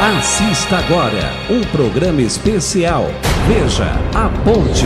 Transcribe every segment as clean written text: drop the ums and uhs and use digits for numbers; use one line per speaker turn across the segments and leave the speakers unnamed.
Assista agora um programa especial. Veja a Ponte.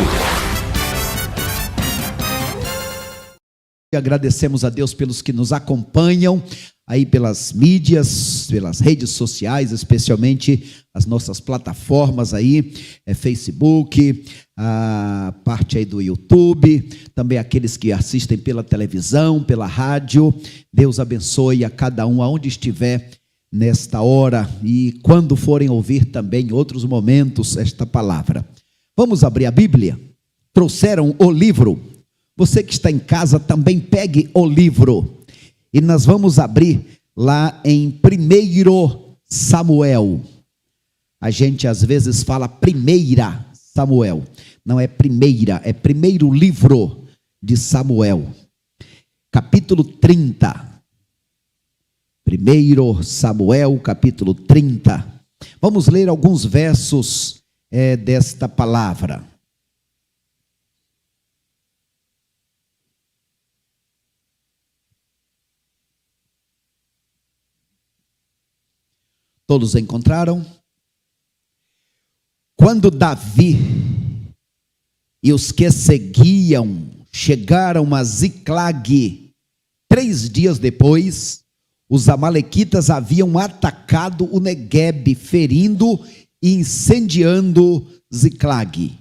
Agradecemos a Deus pelos que nos acompanham aí pelas mídias, pelas redes sociais, especialmente as nossas plataformas aí, Facebook, a parte aí do YouTube, também aqueles que assistem pela televisão, pela rádio. Deus abençoe a cada um aonde estiver nesta hora e quando forem ouvir também em outros momentos esta palavra. Vamos abrir a Bíblia? Trouxeram o livro? Você que está em casa também pegue o livro. E nós vamos abrir lá em 1 Samuel. A gente às vezes fala 1 Samuel. Não é primeira, é primeiro livro de Samuel. Capítulo 30. 1 Samuel, capítulo 30. Vamos ler alguns versos desta palavra. Todos encontraram? Quando Davi e os que seguiam chegaram a Ziclag, 3 dias depois, os amalequitas haviam atacado o Neguebe, ferindo e incendiando Ziclag.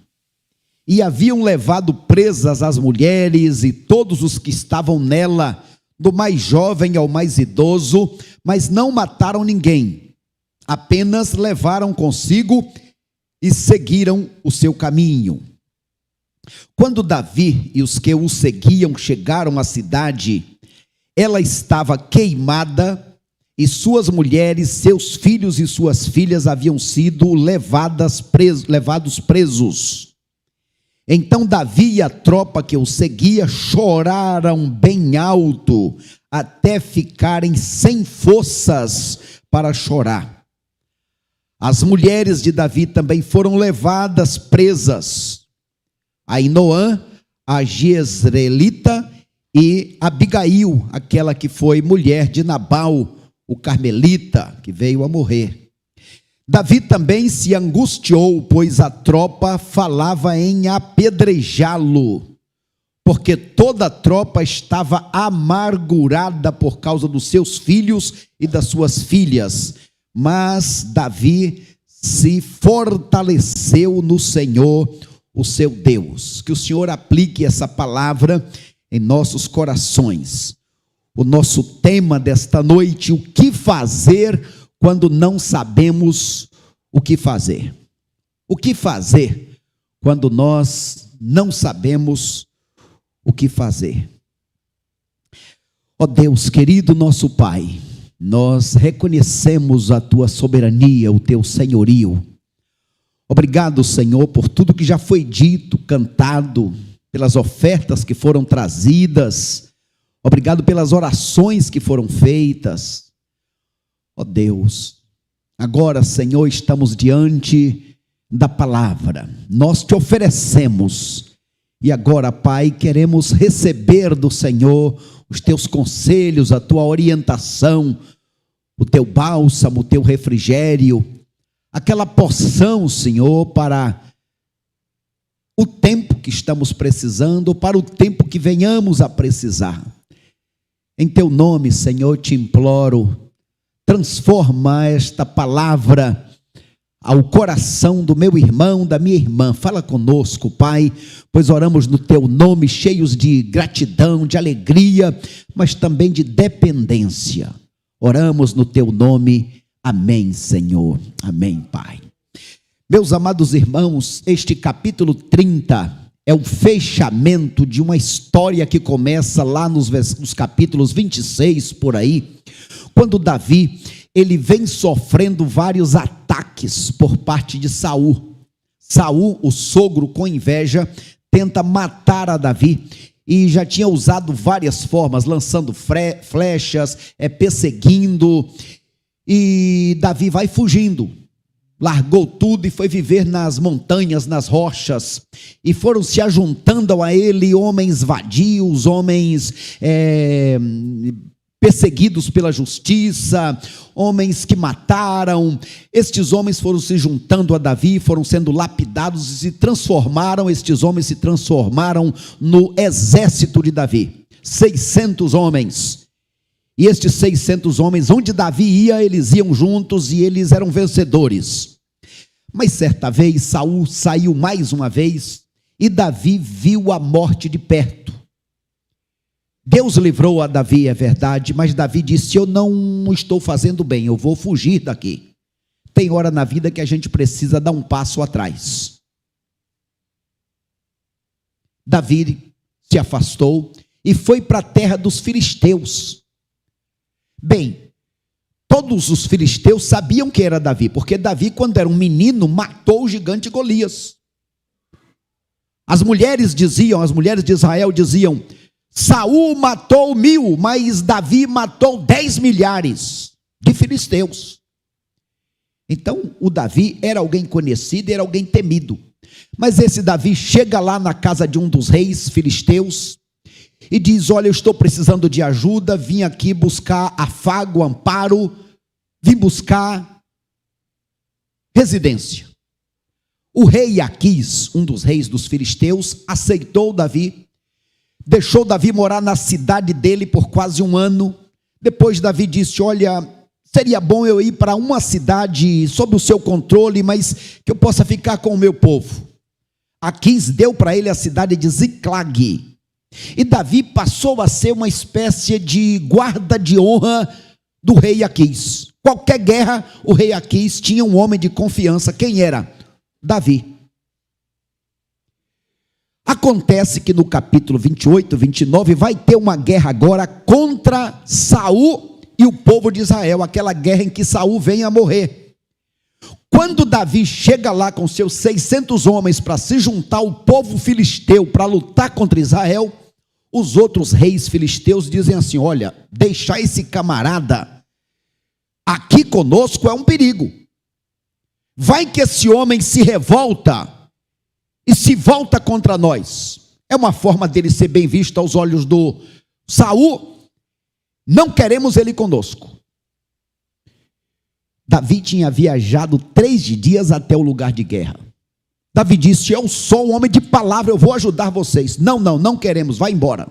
E haviam levado presas as mulheres e todos os que estavam nela, do mais jovem ao mais idoso, mas não mataram ninguém. Apenas levaram consigo e seguiram o seu caminho. Quando Davi e os que o seguiam chegaram à cidade, ela estava queimada e suas mulheres, seus filhos e suas filhas haviam sido levados presos. Então Davi e a tropa que o seguia choraram bem alto, até ficarem sem forças para chorar. As mulheres de Davi também foram levadas presas. Ainoã, a Jezreelita, e Abigail, aquela que foi mulher de Nabal, o carmelita, que veio a morrer. Davi também se angustiou, pois a tropa falava em apedrejá-lo, porque toda a tropa estava amargurada por causa dos seus filhos e das suas filhas. Mas Davi se fortaleceu no Senhor, o seu Deus. Que o Senhor aplique essa palavra em nossos corações. O nosso tema desta noite: o que fazer quando não sabemos o que fazer? O que fazer quando nós não sabemos o que fazer? Ó Deus querido, nosso Pai, nós reconhecemos a tua soberania, o teu senhorio. Obrigado, Senhor, por tudo que já foi dito, cantado, pelas ofertas que foram trazidas. Obrigado pelas orações que foram feitas. Ó Deus, agora, Senhor, estamos diante da palavra. Nós te oferecemos. E agora, Pai, queremos receber do Senhor os teus conselhos, a tua orientação, o teu bálsamo, o teu refrigério, aquela porção, Senhor, para o tempo que estamos precisando, para o tempo que venhamos a precisar. Em teu nome, Senhor, te imploro, transforma esta palavra ao coração do meu irmão, da minha irmã. Fala conosco, Pai, pois oramos no teu nome, cheios de gratidão, de alegria, mas também de dependência. Oramos no teu nome. Amém, Senhor. Amém, Pai. Meus amados irmãos, este capítulo 30 é o fechamento de uma história que começa lá nos capítulos 26, por aí, quando Davi, ele vem sofrendo vários ataques por parte de Saul. Saul, o sogro, com inveja, tenta matar a Davi e já tinha usado várias formas, lançando flechas, perseguindo, e Davi vai fugindo. Largou tudo e foi viver nas montanhas, nas rochas, e foram se ajuntando a ele homens vadios, homens perseguidos pela justiça, homens que mataram. Estes homens foram se juntando a Davi, foram sendo lapidados e estes homens se transformaram no exército de Davi. 600 homens. E estes 600 homens, onde Davi ia, eles iam juntos e eles eram vencedores. Mas certa vez, Saul saiu mais uma vez e Davi viu a morte de perto. Deus livrou a Davi, é verdade, mas Davi disse: eu não estou fazendo bem, eu vou fugir daqui. Tem hora na vida que a gente precisa dar um passo atrás. Davi se afastou e foi para a terra dos filisteus. Bem, todos os filisteus sabiam que era Davi, porque Davi, quando era um menino, matou o gigante Golias. As mulheres de Israel diziam: Saul matou 1000, mas Davi matou 10 milhares de filisteus. Então, o Davi era alguém conhecido, era alguém temido. Mas esse Davi chega lá na casa de um dos reis filisteus e diz: olha, eu estou precisando de ajuda, vim aqui buscar afago, amparo, vim buscar residência. O rei Aquis, um dos reis dos filisteus, aceitou Davi, deixou Davi morar na cidade dele por quase um ano. Depois Davi disse: olha, seria bom eu ir para uma cidade sob o seu controle, mas que eu possa ficar com o meu povo. Aquis deu para ele a cidade de Ziclag. E Davi passou a ser uma espécie de guarda de honra do rei Aquis. Qualquer guerra, o rei Aquis tinha um homem de confiança. Quem era? Davi. Acontece que no capítulo 28, 29, vai ter uma guerra agora contra Saul e o povo de Israel, aquela guerra em que Saul vem a morrer. Quando Davi chega lá com seus 600 homens para se juntar ao povo filisteu para lutar contra Israel, os outros reis filisteus dizem assim: olha, deixar esse camarada aqui conosco é um perigo. Vai que esse homem se revolta e se volta contra nós. É uma forma dele ser bem visto aos olhos do Saul. Não queremos ele conosco. Davi tinha viajado 3 dias até o lugar de guerra. Davi disse: eu sou um homem de palavra, eu vou ajudar vocês. Não queremos, vai embora.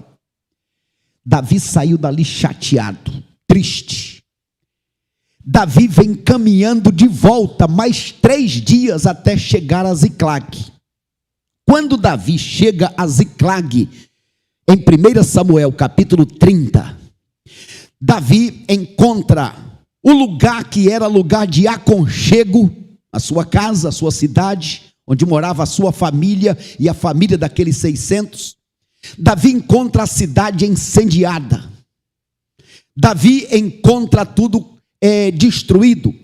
Davi saiu dali chateado, triste. Davi vem caminhando de volta mais 3 dias até chegar a Ziclag. Quando Davi chega a Ziclag, em 1 Samuel capítulo 30, Davi encontra o lugar que era lugar de aconchego, a sua casa, a sua cidade, onde morava a sua família e a família daqueles 600. Davi encontra a cidade incendiada. Davi encontra tudo destruído.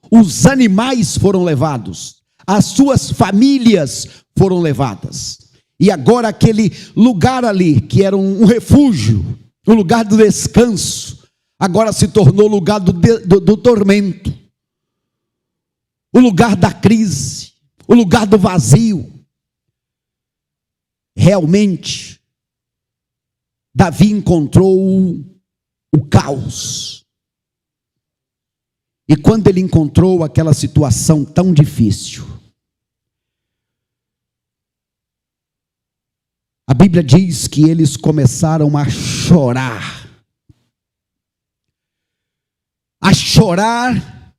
Os animais foram levados. As suas famílias foram levadas. E agora aquele lugar ali, que era um refúgio, um lugar do descanso, agora se tornou lugar do tormento, o lugar da crise, o lugar do vazio. Realmente, Davi encontrou o caos. E quando ele encontrou aquela situação tão difícil, a Bíblia diz que eles começaram a chorar. A chorar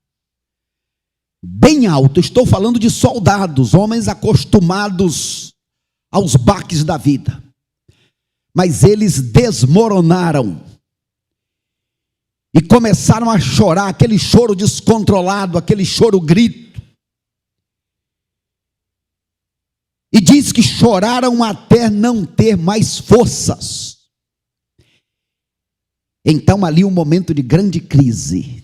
bem alto. Estou falando de soldados, homens acostumados aos baques da vida. Mas eles desmoronaram e começaram a chorar, aquele choro descontrolado, aquele choro grito. E diz que choraram até não ter mais forças. Então ali um momento de grande crise.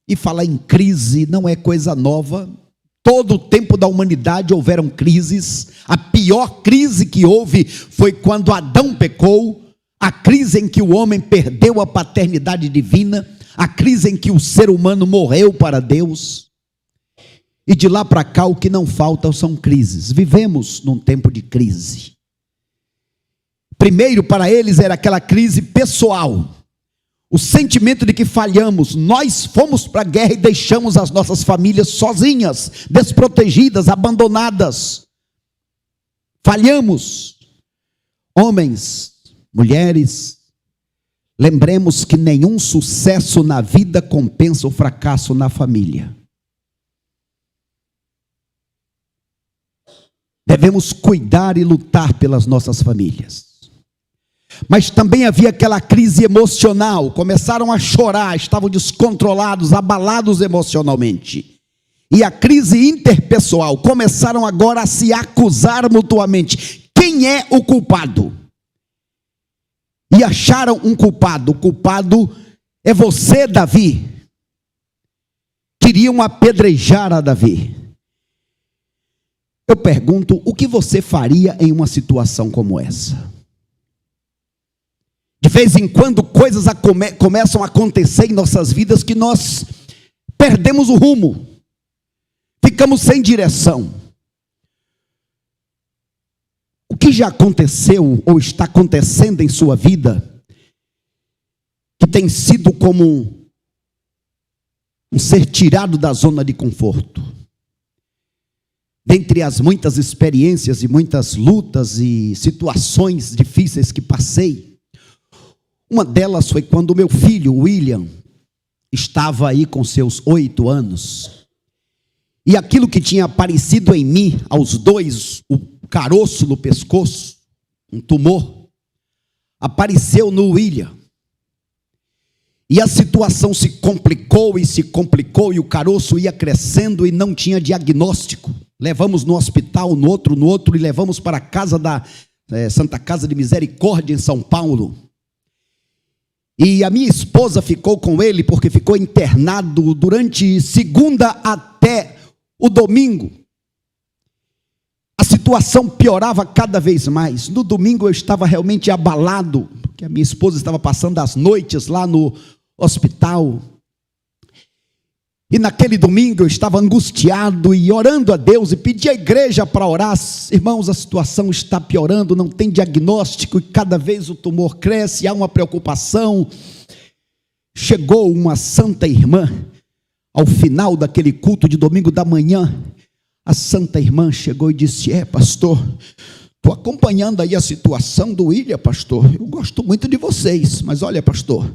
E falar em crise não é coisa nova. Todo o tempo da humanidade houveram crises. A pior crise que houve foi quando Adão pecou. A crise em que o homem perdeu a paternidade divina. A crise em que o ser humano morreu para Deus. E de lá para cá o que não falta são crises. Vivemos num tempo de crise. Primeiro para eles era aquela crise pessoal. o sentimento de que falhamos. Nós fomos para a guerra e deixamos as nossas famílias sozinhas, desprotegidas, abandonadas. Falhamos. Homens, mulheres, lembremos que nenhum sucesso na vida compensa o fracasso na família. Devemos cuidar e lutar pelas nossas famílias. Mas também havia aquela crise emocional, começaram a chorar, estavam descontrolados, abalados emocionalmente. E a crise interpessoal, começaram agora a se acusar mutuamente. Quem é o culpado? E acharam um culpado. O culpado é você, Davi. Queriam apedrejar a Davi. Eu pergunto, o que você faria em uma situação como essa? De vez em quando coisas começam a acontecer em nossas vidas que nós perdemos o rumo, ficamos sem direção. O que já aconteceu ou está acontecendo em sua vida que tem sido como um ser tirado da zona de conforto? Dentre as muitas experiências e muitas lutas e situações difíceis que passei, uma delas foi quando meu filho, William, estava aí com seus 8 anos. E aquilo que tinha aparecido em mim, aos 2, o caroço no pescoço, um tumor, apareceu no William. E a situação se complicou, e o caroço ia crescendo e não tinha diagnóstico. Levamos no hospital, no outro, e levamos para a casa da Santa Casa de Misericórdia, em São Paulo. E a minha esposa ficou com ele, porque ficou internado durante segunda até o domingo. A situação piorava cada vez mais. No domingo eu estava realmente abalado, porque a minha esposa estava passando as noites lá no hospital. E naquele domingo eu estava angustiado e orando a Deus e pedi à igreja para orar. Irmãos, a situação está piorando, não tem diagnóstico e cada vez o tumor cresce, há uma preocupação. Chegou uma santa irmã, ao final daquele culto de domingo da manhã, a santa irmã chegou e disse: pastor, estou acompanhando aí a situação do William, pastor, eu gosto muito de vocês, mas olha, pastor,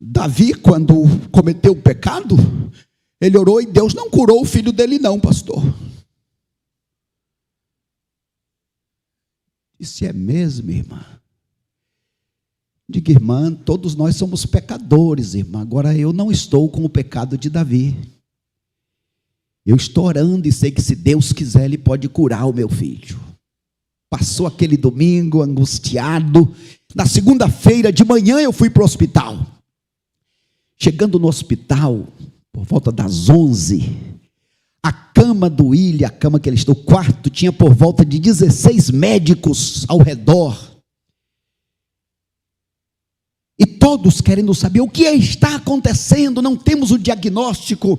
Davi, quando cometeu o pecado, ele orou e Deus não curou o filho dele não, pastor. Disse: é mesmo, irmã? Diga: irmã, todos nós somos pecadores, irmã, agora eu não estou com o pecado de Davi. Eu estou orando e sei que se Deus quiser, Ele pode curar o meu filho. Passou aquele domingo angustiado. Na segunda-feira de manhã eu fui para o hospital. Chegando no hospital, por volta das 11, a cama do William, a cama que ele está, o quarto, tinha por volta de 16 médicos ao redor. E todos querendo saber o que está acontecendo, não temos o diagnóstico,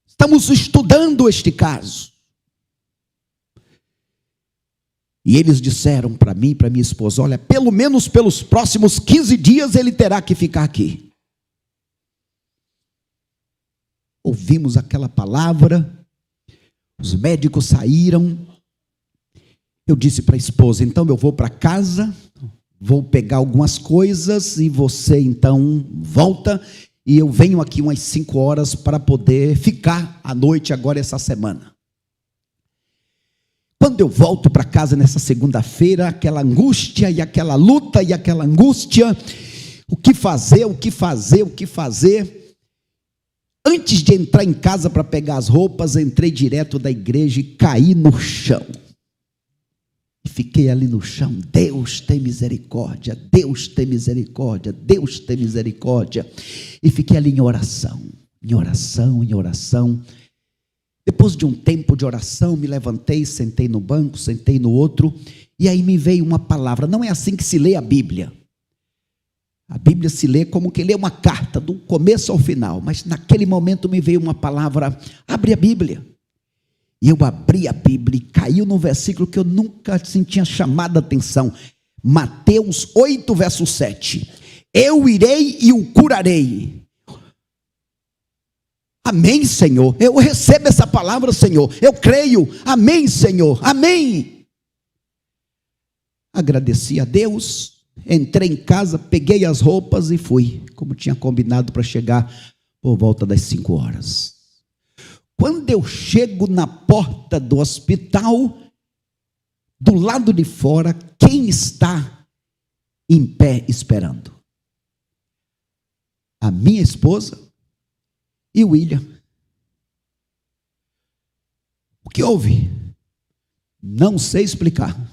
estamos estudando este caso. E eles disseram para mim e para minha esposa: olha, pelo menos pelos próximos 15 dias ele terá que ficar aqui. Ouvimos aquela palavra, os médicos saíram. Eu disse para a esposa: então eu vou para casa, vou pegar algumas coisas e você então volta e eu venho aqui umas 5 horas para poder ficar à noite agora essa semana. Quando eu volto para casa nessa segunda-feira, aquela angústia e aquela luta e aquela angústia, o que fazer, o que fazer, o que fazer? Antes de entrar em casa para pegar as roupas, entrei direto da igreja e caí no chão. E fiquei ali no chão. Deus tem misericórdia, Deus tem misericórdia, Deus tem misericórdia. E fiquei ali em oração, em oração, em oração. Depois de um tempo de oração, me levantei, sentei no banco, sentei no outro, e aí me veio uma palavra. Não é assim que se lê a Bíblia. A Bíblia se lê como que lê uma carta, do começo ao final, mas naquele momento me veio uma palavra: abre a Bíblia. E eu abri a Bíblia e caiu num versículo que eu nunca assim, tinha chamado a atenção. Mateus 8, verso 7. eu irei e o curarei. Amém, Senhor. Eu recebo essa palavra, Senhor. Eu creio. Amém, Senhor. Amém. Agradeci a Deus. Entrei em casa, peguei as roupas e fui, como tinha combinado para chegar por volta das 5 horas. Quando eu chego na porta do hospital, do lado de fora, quem está em pé esperando? A minha esposa e o William. O que houve? Não sei explicar.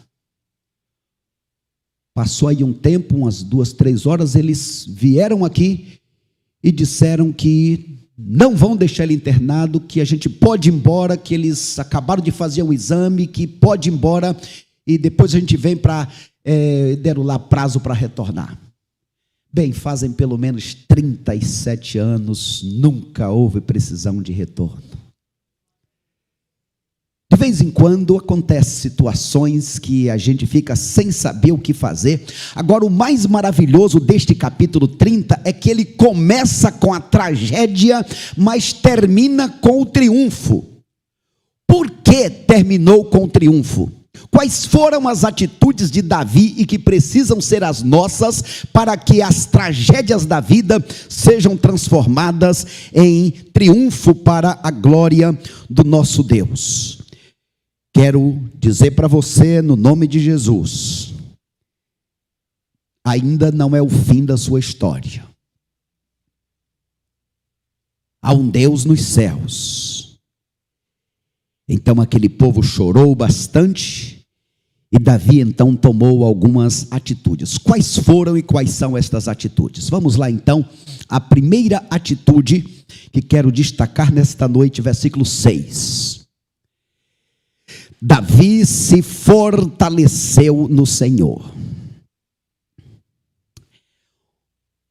Passou aí um tempo, umas 2, 3 horas, eles vieram aqui e disseram que não vão deixar ele internado, que a gente pode ir embora, que eles acabaram de fazer um exame, que pode ir embora, e depois a gente vem para, deram lá prazo para retornar. Bem, fazem pelo menos 37 anos, nunca houve precisão de retorno. De vez em quando acontecem situações que a gente fica sem saber o que fazer. Agora, o mais maravilhoso deste capítulo 30 é que ele começa com a tragédia, mas termina com o triunfo. Por que terminou com o triunfo? Quais foram as atitudes de Davi e que precisam ser as nossas para que as tragédias da vida sejam transformadas em triunfo para a glória do nosso Deus? Quero dizer para você, no nome de Jesus, ainda não é o fim da sua história. Há um Deus nos céus. Então aquele povo chorou bastante e Davi então tomou algumas atitudes. Quais foram e quais são estas atitudes? Vamos lá então, a primeira atitude que quero destacar nesta noite, versículo 6. Davi se fortaleceu no Senhor.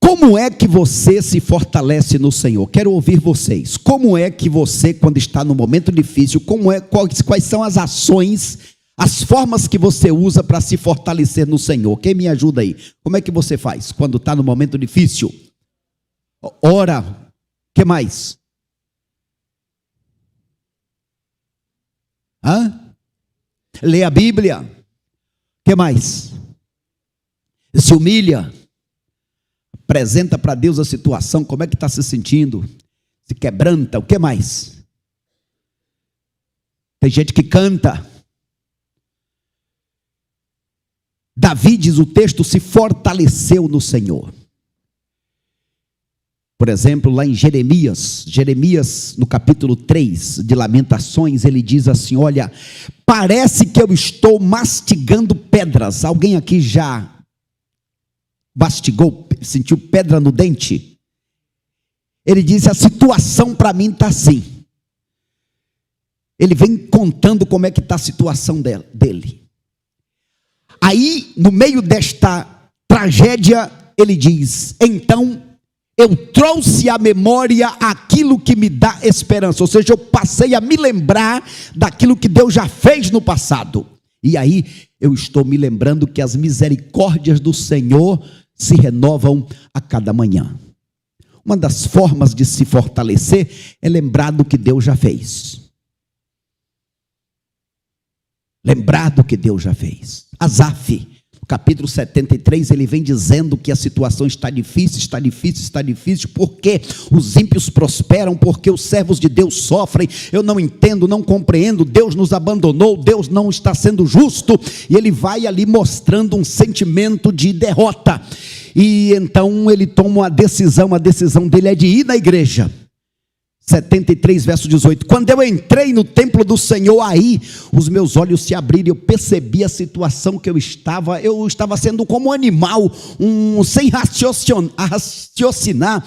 Como é que você se fortalece no Senhor? Quero ouvir vocês. Como é que você, quando está no momento difícil, quais são as ações, as formas que você usa para se fortalecer no Senhor? Quem me ajuda aí? Como é que você faz quando está no momento difícil? Ora. O que mais? Lê a Bíblia. O que mais? Se humilha. Apresenta para Deus a situação, como é que está se sentindo? Se quebranta, o que mais? Tem gente que canta. Davi, diz o texto, se fortaleceu no Senhor. Por exemplo, lá em Jeremias no capítulo 3 de Lamentações, ele diz assim, olha, parece que eu estou mastigando pedras. Alguém aqui já mastigou, sentiu pedra no dente? Ele diz, a situação para mim está assim. Ele vem contando como é que está a situação dele. Aí, no meio desta tragédia, ele diz, então eu trouxe à memória aquilo que me dá esperança. Ou seja, eu passei a me lembrar daquilo que Deus já fez no passado. E aí, eu estou me lembrando que as misericórdias do Senhor se renovam a cada manhã. Uma das formas de se fortalecer é lembrar do que Deus já fez. Lembrar do que Deus já fez. Asaf, no capítulo 73, ele vem dizendo que a situação está difícil, porque os ímpios prosperam, porque os servos de Deus sofrem. Eu não entendo, não compreendo, Deus nos abandonou, Deus não está sendo justo. E ele vai ali mostrando um sentimento de derrota. E então ele toma a decisão dele é de ir na igreja. 73, verso 18. Quando eu entrei no templo do Senhor, aí os meus olhos se abriram, eu percebi a situação que eu estava sendo como um animal, sem raciocinar.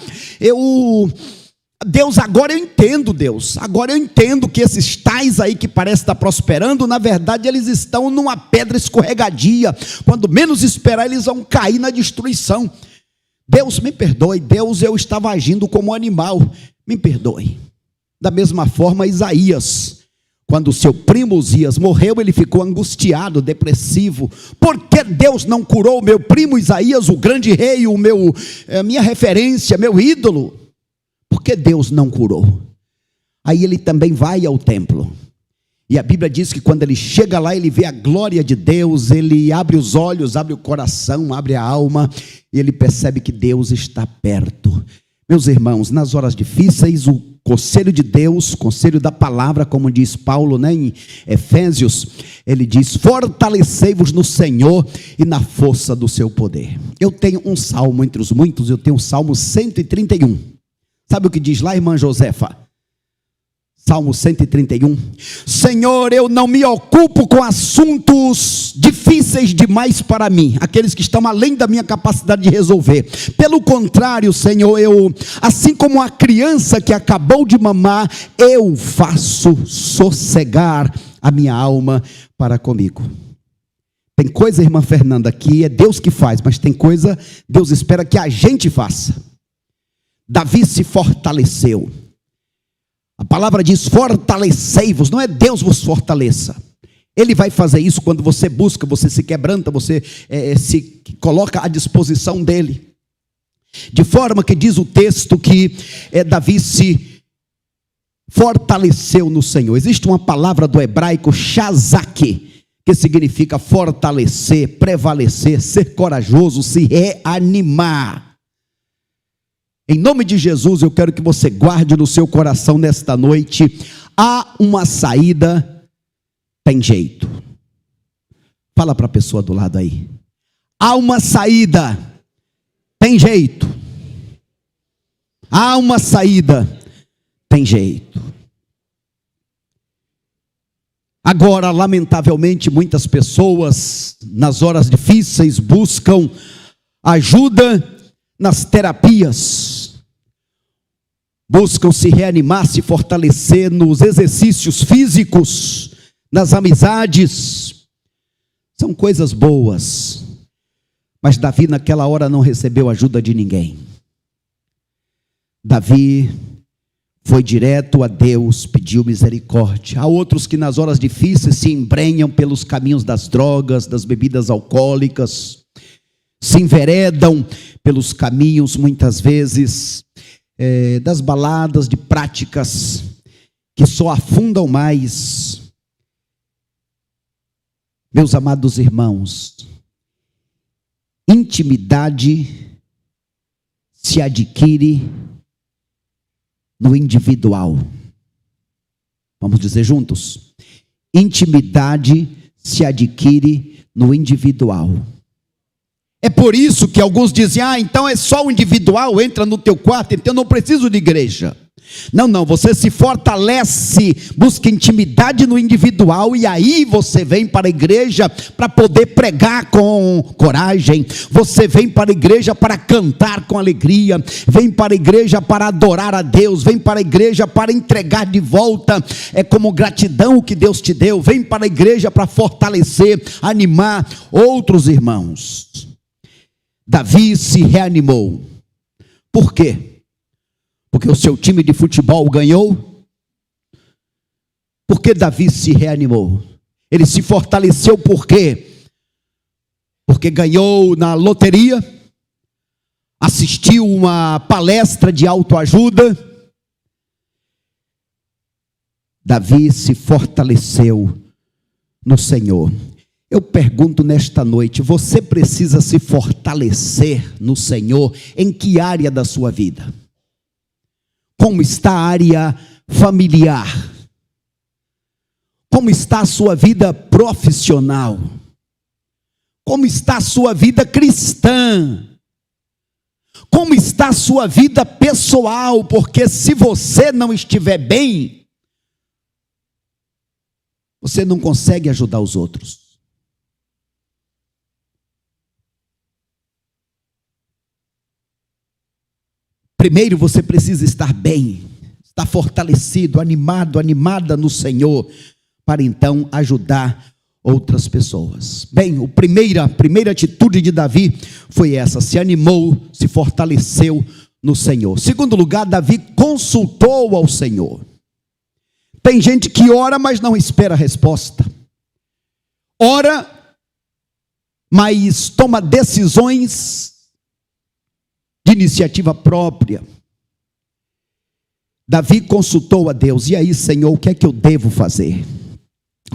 Deus, agora eu entendo, que esses tais aí que parecem estar prosperando, na verdade eles estão numa pedra escorregadia, quando menos esperar eles vão cair na destruição. Deus, me perdoe, Deus, eu estava agindo como um animal, me perdoe. Da mesma forma, Isaías, Quando seu primo Uzias morreu, ele ficou angustiado, depressivo. Por que Deus não curou meu primo Isaías, o grande rei, minha referência, meu ídolo? Por que Deus não curou? Aí ele também vai ao templo. E a Bíblia diz que quando ele chega lá, ele vê a glória de Deus, ele abre os olhos, abre o coração, abre a alma, e ele percebe que Deus está perto. Meus irmãos, nas horas difíceis, o conselho de Deus, conselho da palavra, como diz Paulo, em Efésios, ele diz: fortalecei-vos no Senhor e na força do seu poder. Eu tenho um salmo entre os muitos, eu tenho o Salmo 131. Sabe o que diz lá, irmã Josefa? Salmo 131. Senhor, eu não me ocupo com assuntos difíceis demais para mim, aqueles que estão além da minha capacidade de resolver. Pelo contrário, Senhor, assim como a criança que acabou de mamar, eu faço sossegar a minha alma para comigo. Tem coisa, irmã Fernanda, que é Deus que faz, mas tem coisa Deus espera que a gente faça. Davi se fortaleceu. A palavra diz: fortalecei-vos, não é Deus vos fortaleça. Ele vai fazer isso quando você busca, você se quebranta, você se coloca à disposição dele. De forma que diz o texto que Davi se fortaleceu no Senhor. Existe uma palavra do hebraico shazak, que significa fortalecer, prevalecer, ser corajoso, se reanimar. Em nome de Jesus, eu quero que você guarde no seu coração nesta noite: há uma saída, tem jeito. Fala para a pessoa do lado aí: há uma saída, tem jeito. Há uma saída, tem jeito. Agora, lamentavelmente, muitas pessoas, nas horas difíceis, buscam ajuda nas terapias, buscam se reanimar, se fortalecer nos exercícios físicos, nas amizades. São coisas boas, mas Davi naquela hora não recebeu ajuda de ninguém. Davi foi direto a Deus, pediu misericórdia. Há outros que nas horas difíceis se embrenham pelos caminhos das drogas, das bebidas alcoólicas, se enveredam pelos caminhos, muitas vezes, das baladas, de práticas que só afundam mais. Meus amados irmãos, intimidade se adquire no individual. Vamos dizer juntos: intimidade se adquire no individual. É por isso que alguns dizem: então é só o individual, entra no teu quarto, então eu não preciso de igreja. Não, você se fortalece, busca intimidade no individual, e aí você vem para a igreja para poder pregar com coragem, você vem para a igreja para cantar com alegria, vem para a igreja para adorar a Deus, vem para a igreja para entregar de volta, como gratidão o que Deus te deu, vem para a igreja para fortalecer, animar outros irmãos. Davi se reanimou. Por quê? Porque o seu time de futebol ganhou? Por que Davi se reanimou? Ele se fortaleceu por quê? Porque ganhou na loteria? Assistiu uma palestra de autoajuda? Davi se fortaleceu no Senhor. Eu pergunto nesta noite: você precisa se fortalecer no Senhor em que área da sua vida? Como está a área familiar? Como está a sua vida profissional? Como está a sua vida cristã? Como está a sua vida pessoal? Porque se você não estiver bem, você não consegue ajudar os outros. Primeiro você precisa estar bem, estar fortalecido, animado, animada no Senhor, para então ajudar outras pessoas. Bem, a primeira atitude de Davi foi essa: se animou, se fortaleceu no Senhor. Segundo lugar, Davi consultou ao Senhor. Tem gente que ora, mas não espera a resposta. Ora, mas toma decisões de iniciativa própria. Davi consultou a Deus. E aí, Senhor, o que é que eu devo fazer?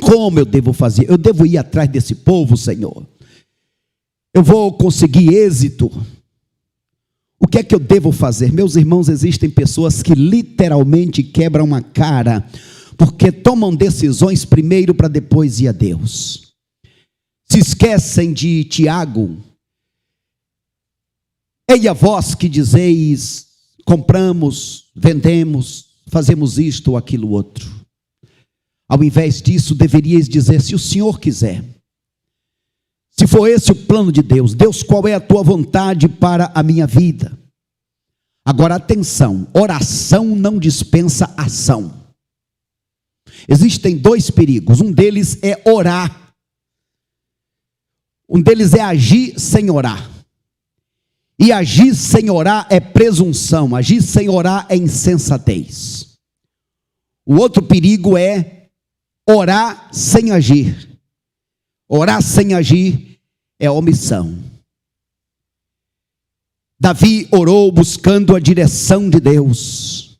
Como eu devo fazer? Eu devo ir atrás desse povo, Senhor? Eu vou conseguir êxito? O que é que eu devo fazer? Meus irmãos, existem pessoas que literalmente quebram a cara, porque tomam decisões primeiro para depois ir a Deus. Se esquecem de Tiago. Ei a vós que dizeis, compramos, vendemos, fazemos isto ou aquilo outro. Ao invés disso, deveríeis dizer, se o Senhor quiser. Se for esse o plano de Deus, Deus, qual é a tua vontade para a minha vida? Agora atenção, oração não dispensa ação. Existem dois perigos, um deles é orar. Um deles é agir sem orar. E agir sem orar é presunção, agir sem orar é insensatez. O outro perigo é orar sem agir. Orar sem agir é omissão. Davi orou buscando a direção de Deus.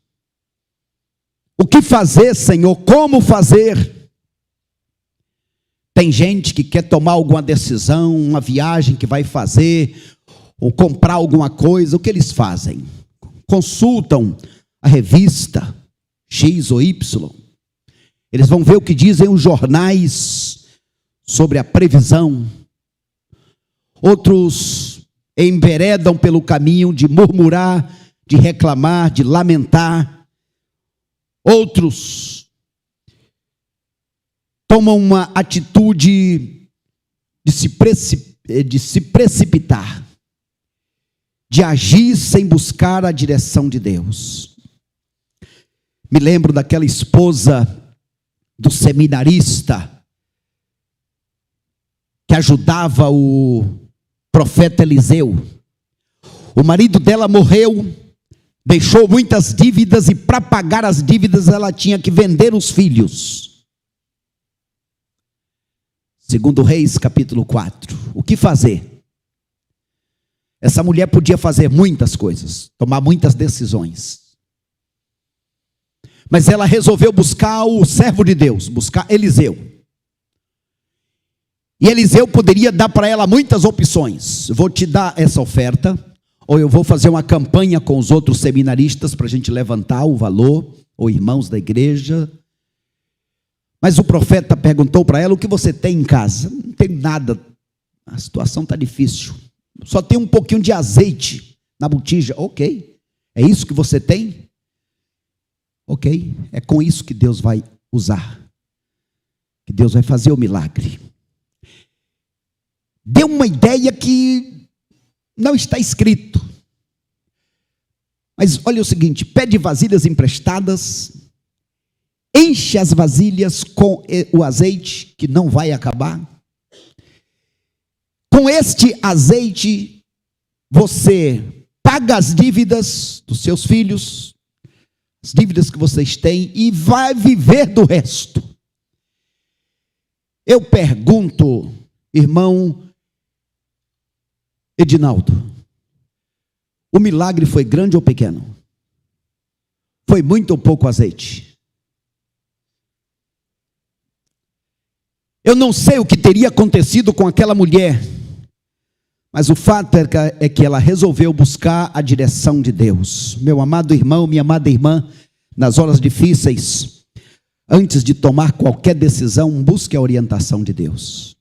O que fazer, Senhor? Como fazer? Tem gente que quer tomar alguma decisão, uma viagem que vai fazer, ou comprar alguma coisa, o que eles fazem? Consultam a revista X ou Y. Eles vão ver o que dizem os jornais sobre a previsão. Outros enveredam pelo caminho de murmurar, de reclamar, de lamentar. Outros tomam uma atitude de se precipitar, de agir sem buscar a direção de Deus. Me lembro daquela esposa do seminarista que ajudava o profeta Eliseu. O marido dela morreu, deixou muitas dívidas e para pagar as dívidas ela tinha que vender os filhos. Segundo Reis, capítulo 4. O que fazer? Essa mulher podia fazer muitas coisas, tomar muitas decisões. Mas ela resolveu buscar o servo de Deus, buscar Eliseu. E Eliseu poderia dar para ela muitas opções. Vou te dar essa oferta, ou eu vou fazer uma campanha com os outros seminaristas para a gente levantar o valor, ou irmãos da igreja. Mas o profeta perguntou para ela, o que você tem em casa? Não tem nada, a situação está difícil. Só tem um pouquinho de azeite na botija. Ok, é isso que você tem? Ok, é com isso que Deus vai usar. Que Deus vai fazer o milagre. Deu uma ideia que não está escrito. Mas olha o seguinte, pede vasilhas emprestadas, enche as vasilhas com o azeite, que não vai acabar. Com este azeite, você paga as dívidas dos seus filhos, as dívidas que vocês têm, e vai viver do resto. Eu pergunto, irmão Edinaldo, o milagre foi grande ou pequeno? Foi muito ou pouco azeite? Eu não sei o que teria acontecido com aquela mulher, mas o fato é que ela resolveu buscar a direção de Deus. Meu amado irmão, minha amada irmã, nas horas difíceis, antes de tomar qualquer decisão, busque a orientação de Deus.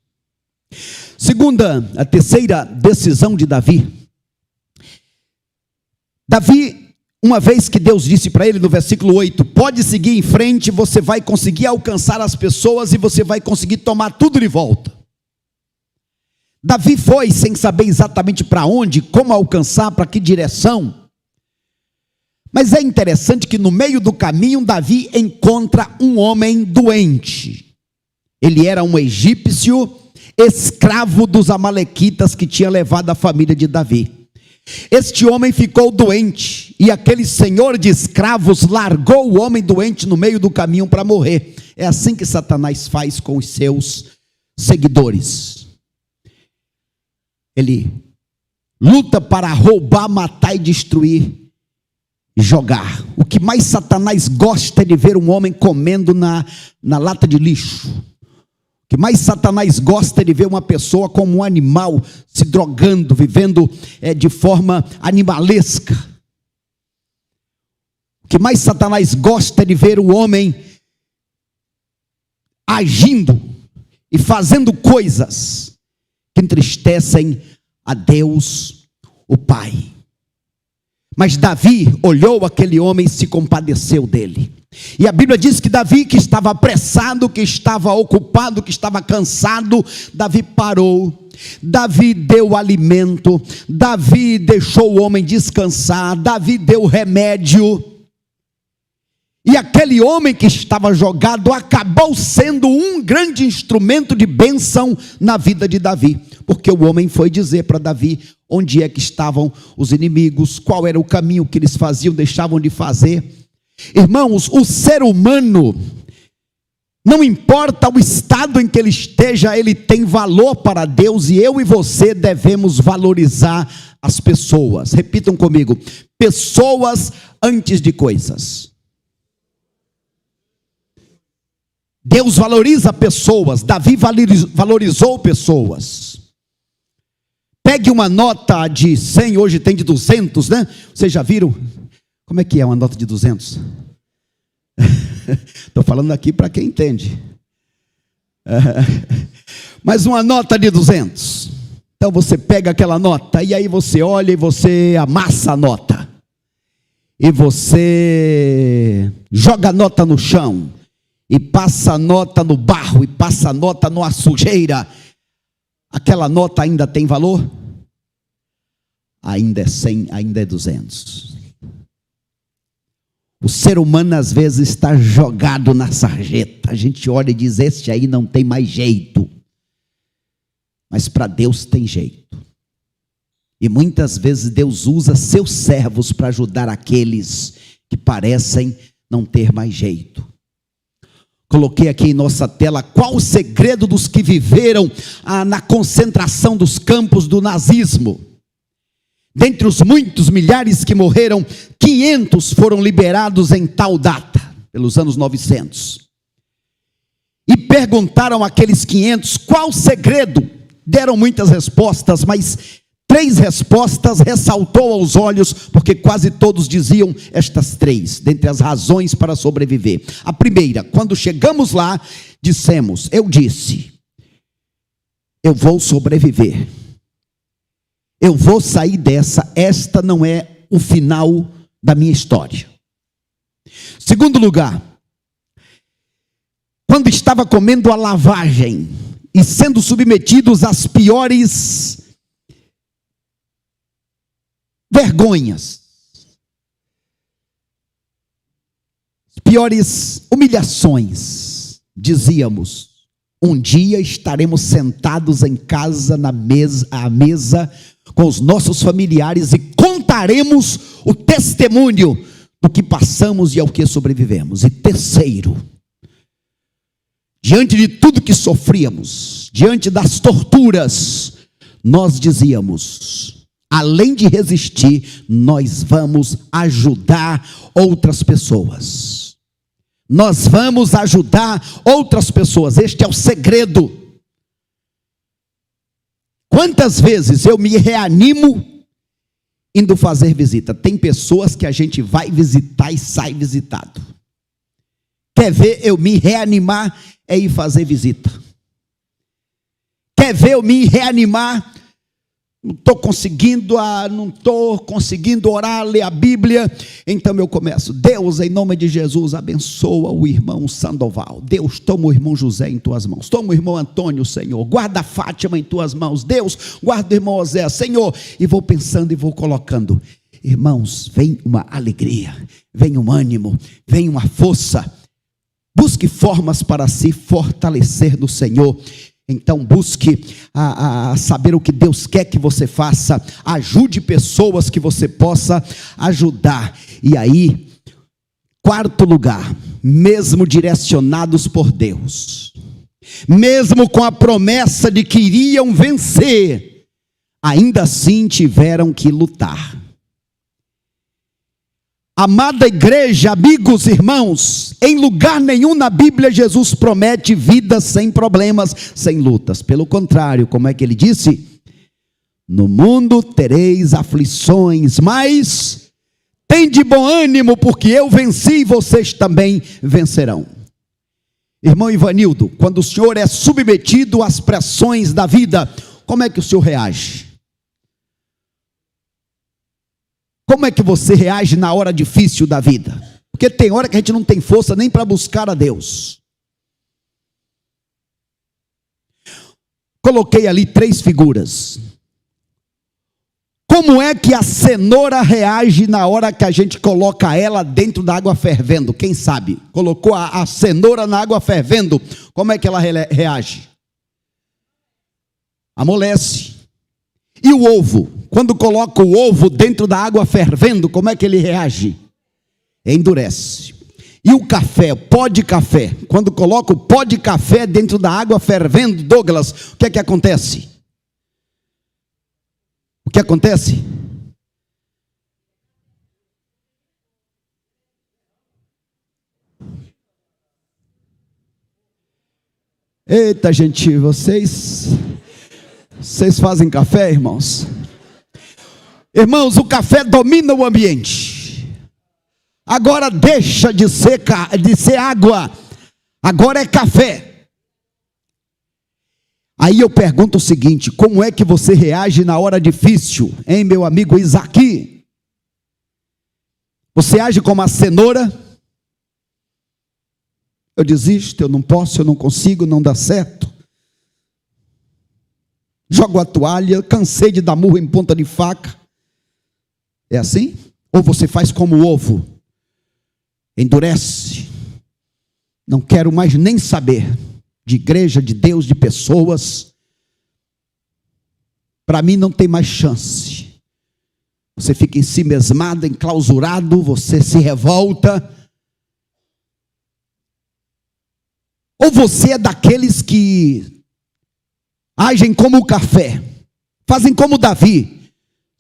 A terceira decisão de Davi. Davi, uma vez que Deus disse para ele no versículo 8, pode seguir em frente, você vai conseguir alcançar as pessoas e você vai conseguir tomar tudo de volta. Davi foi sem saber exatamente para onde, como alcançar, para que direção. Mas é interessante que no meio do caminho, Davi encontra um homem doente. Ele era um egípcio, escravo dos amalequitas que tinha levado a família de Davi. Este homem ficou doente, e aquele senhor de escravos largou o homem doente no meio do caminho para morrer. É assim que Satanás faz com os seus seguidores. Ele luta para roubar, matar e destruir, e jogar. O que mais Satanás gosta é de ver um homem comendo na lata de lixo. O que mais Satanás gosta é de ver uma pessoa como um animal, se drogando, vivendo de forma animalesca. O que mais Satanás gosta é de ver o homem agindo e fazendo coisas que entristecem a Deus, o Pai. Mas Davi olhou aquele homem e se compadeceu dele. E a Bíblia diz que Davi, que estava apressado, que estava ocupado, que estava cansado, Davi parou, Davi deu alimento, Davi deixou o homem descansar, Davi deu remédio. E aquele homem que estava jogado acabou sendo um grande instrumento de bênção na vida de Davi, porque o homem foi dizer para Davi onde é que estavam os inimigos, qual era o caminho que eles faziam, deixavam de fazer. Irmãos, o ser humano, não importa o estado em que ele esteja, ele tem valor para Deus, e eu e você devemos valorizar as pessoas. Repitam comigo: pessoas antes de coisas. Deus valoriza pessoas, Davi valorizou pessoas. Pegue uma nota de 100, hoje tem de 200, né? Vocês já viram? Como é que é uma nota de 200? Estou falando aqui para quem entende. Mas uma nota de 200. Então você pega aquela nota e aí você olha e você amassa a nota. E você joga a nota no chão. E passa a nota no barro, e passa a nota numa sujeira. Aquela nota ainda tem valor? Ainda é 100, ainda é 200. O ser humano às vezes está jogado na sarjeta. A gente olha e diz: este aí não tem mais jeito. Mas para Deus tem jeito. E muitas vezes Deus usa seus servos para ajudar aqueles que parecem não ter mais jeito. Coloquei aqui em nossa tela qual o segredo dos que viveram na concentração dos campos do nazismo. Dentre os muitos milhares que morreram, 500 foram liberados em tal data, pelos anos 900. E perguntaram àqueles 500 qual o segredo. Deram muitas respostas, mas 3 respostas ressaltou aos olhos, porque quase todos diziam estas 3, dentre as razões para sobreviver. A primeira: quando chegamos lá, eu disse, eu vou sobreviver. Eu vou sair dessa, esta não é o final da minha história. Segundo lugar, quando estava comendo a lavagem e sendo submetidos às piores vergonhas, piores humilhações, dizíamos: um dia estaremos sentados em casa à mesa com os nossos familiares e contaremos o testemunho do que passamos e ao que sobrevivemos. E terceiro, diante de tudo que sofríamos, diante das torturas, nós dizíamos: além de resistir, nós vamos ajudar outras pessoas. Nós vamos ajudar outras pessoas. Este é o segredo. Quantas vezes eu me reanimo indo fazer visita? Tem pessoas que a gente vai visitar e sai visitado. Quer ver eu me reanimar? É ir fazer visita. Quer ver eu me reanimar? Não estou conseguindo orar, ler a Bíblia. Então eu começo: Deus, em nome de Jesus, abençoa o irmão Sandoval. Deus, toma o irmão José em tuas mãos. Toma o irmão Antônio, Senhor. Guarda a Fátima em tuas mãos. Deus, guarda o irmão Osé, Senhor. E vou pensando e vou colocando. Irmãos, vem uma alegria, vem um ânimo, vem uma força. Busque formas para se fortalecer no Senhor. Então busque a saber o que Deus quer que você faça. Ajude pessoas que você possa ajudar. E aí, quarto lugar, mesmo direcionados por Deus, mesmo com a promessa de que iriam vencer, ainda assim tiveram que lutar. Amada igreja, amigos, irmãos, em lugar nenhum na Bíblia Jesus promete vida sem problemas, sem lutas. Pelo contrário, como é que ele disse? No mundo tereis aflições, mas tende bom ânimo, porque eu venci e vocês também vencerão. Irmão Ivanildo, quando o senhor é submetido às pressões da vida, como é que o senhor reage? Como é que você reage na hora difícil da vida? Porque tem hora que a gente não tem força nem para buscar a Deus. Coloquei ali 3 figuras. Como é que a cenoura reage na hora que a gente coloca ela dentro da água fervendo? Quem sabe? Colocou a cenoura na água fervendo, como é que ela reage? Amolece. E o ovo? Quando coloca o ovo dentro da água fervendo, como é que ele reage? Endurece. E o café, o pó de café? Quando coloca o pó de café dentro da água fervendo, Douglas, o que é que acontece? O que acontece? Eita, gente, vocês fazem café, irmãos? Irmãos, o café domina o ambiente. Agora deixa de ser água. Agora é café. Aí eu pergunto o seguinte: como é que você reage na hora difícil, hein, meu amigo Isaac? Você age como a cenoura? Eu desisto, eu não posso, eu não consigo, não dá certo. Jogo a toalha, cansei de dar murro em ponta de faca. É assim? Ou você faz como o ovo? Endurece. Não quero mais nem saber de igreja, de Deus, de pessoas. Para mim não tem mais chance. Você fica em si mesmado, enclausurado, você se revolta. Ou você é daqueles que agem como o café, fazem como Davi,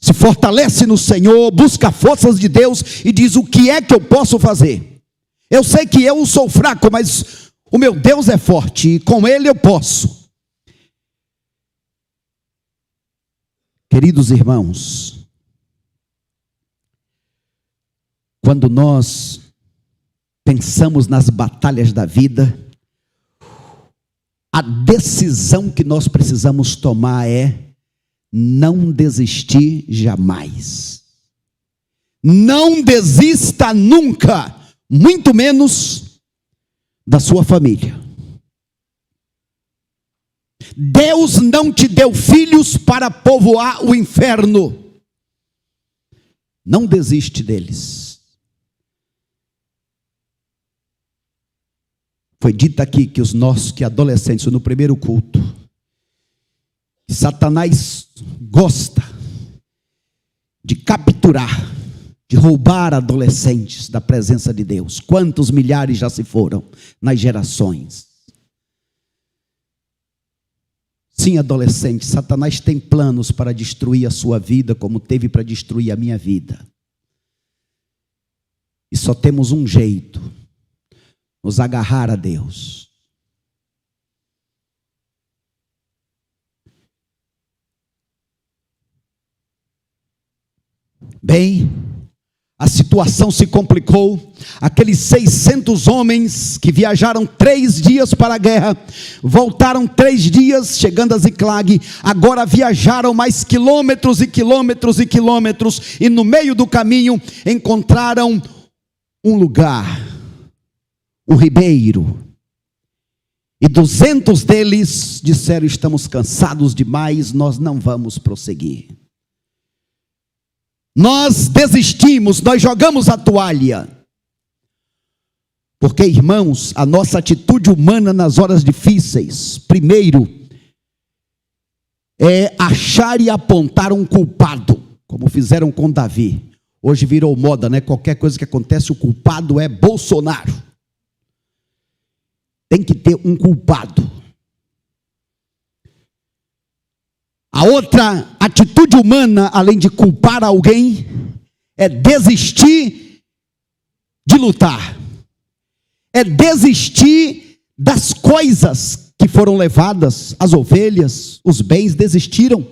se fortalece no Senhor, busca forças de Deus e diz: o que é que eu posso fazer? Eu sei que eu sou fraco, mas o meu Deus é forte e com Ele eu posso. Queridos irmãos, quando nós pensamos nas batalhas da vida, a decisão que nós precisamos tomar é não desistir jamais. Não desista nunca, muito menos da sua família. Deus não te deu filhos para povoar o inferno. Não desiste deles. Foi dito aqui que adolescentes, no primeiro culto, que Satanás gosta de capturar, de roubar adolescentes da presença de Deus. Quantos milhares já se foram nas gerações? Sim, adolescente, Satanás tem planos para destruir a sua vida, como teve para destruir a minha vida. E só temos um jeito: nos agarrar a Deus. Bem, a situação se complicou. Aqueles 600 homens que viajaram 3 dias para a guerra, voltaram 3 dias chegando a Ziclag, agora viajaram mais quilômetros e quilômetros e quilômetros, e no meio do caminho encontraram um lugar, um ribeiro, e 200 deles disseram: estamos cansados demais, nós não vamos prosseguir. Nós desistimos, nós jogamos a toalha. Porque, irmãos, a nossa atitude humana nas horas difíceis, primeiro, é achar e apontar um culpado, como fizeram com Davi. Hoje virou moda, né? Qualquer coisa que acontece, o culpado é Bolsonaro. Tem que ter um culpado. A outra atitude humana, além de culpar alguém, é desistir de lutar. É desistir das coisas que foram levadas, as ovelhas, os bens, desistiram.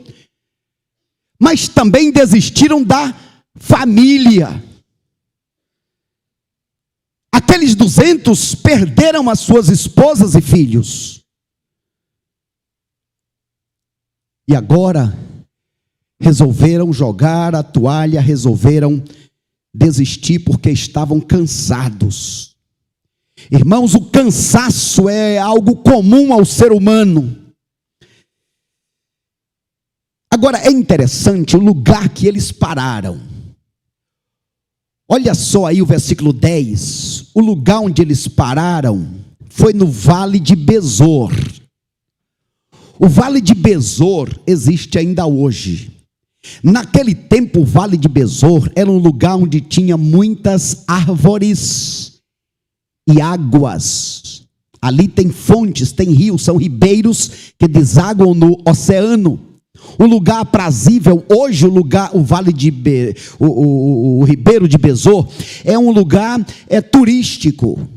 Mas também desistiram da família. Aqueles 200 perderam as suas esposas e filhos. E agora resolveram jogar a toalha, resolveram desistir porque estavam cansados. Irmãos, o cansaço é algo comum ao ser humano. Agora é interessante o lugar que eles pararam. Olha só aí o versículo 10. O lugar onde eles pararam foi no Vale de Besor. O Vale de Besor existe ainda hoje. Naquele tempo, o Vale de Besor era um lugar onde tinha muitas árvores e águas. Ali tem fontes, tem rios, são ribeiros que desaguam no oceano. Um lugar aprazível. Hoje o Vale de o Ribeiro de Besor é um lugar turístico.